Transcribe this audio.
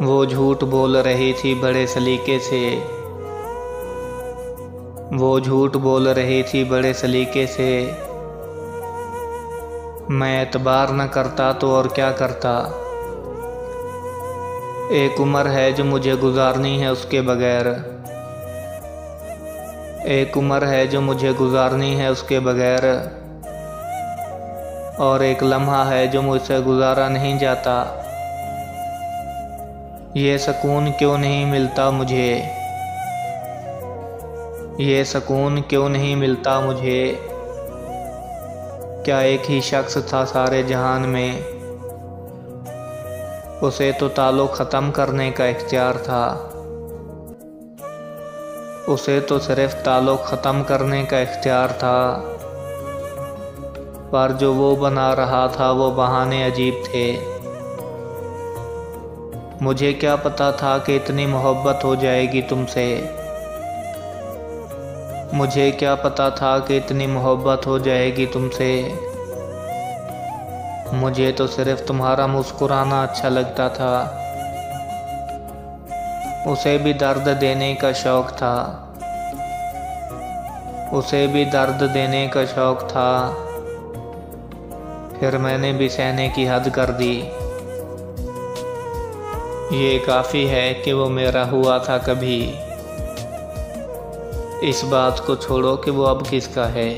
वो झूठ बोल रही थी बड़े सलीके से, वो झूठ बोल रही थी बड़े सलीके से। मैं एतबार न करता तो और क्या करता। एक उम्र है जो मुझे गुजारनी है उसके बगैर, एक उम्र है जो मुझे गुजारनी है उसके बगैर, और एक लम्हा है जो मुझसे गुजारा नहीं जाता। ये सुकून क्यों नहीं मिलता मुझे, ये सुकून क्यों नहीं मिलता मुझे। क्या एक ही शख्स था सारे जहान में, उसे तो ताल्लुक़ ख़त्म करने का इख्तियार था, उसे तो सिर्फ ताल्लुक़ ख़त्म करने का इख्तियार था। पर जो वो बना रहा था वो बहाने अजीब थे। मुझे क्या पता था कि इतनी मोहब्बत हो जाएगी तुमसे, मुझे क्या पता था कि इतनी मोहब्बत हो जाएगी तुमसे। मुझे तो सिर्फ तुम्हारा मुस्कुराना अच्छा लगता था, उसे भी दर्द देने का शौक़ था, उसे भी दर्द देने का शौक़ था। फिर मैंने भी सहने की हद कर दी। ये काफ़ी है कि वो मेरा हुआ था कभी, इस बात को छोड़ो कि वो अब किसका है।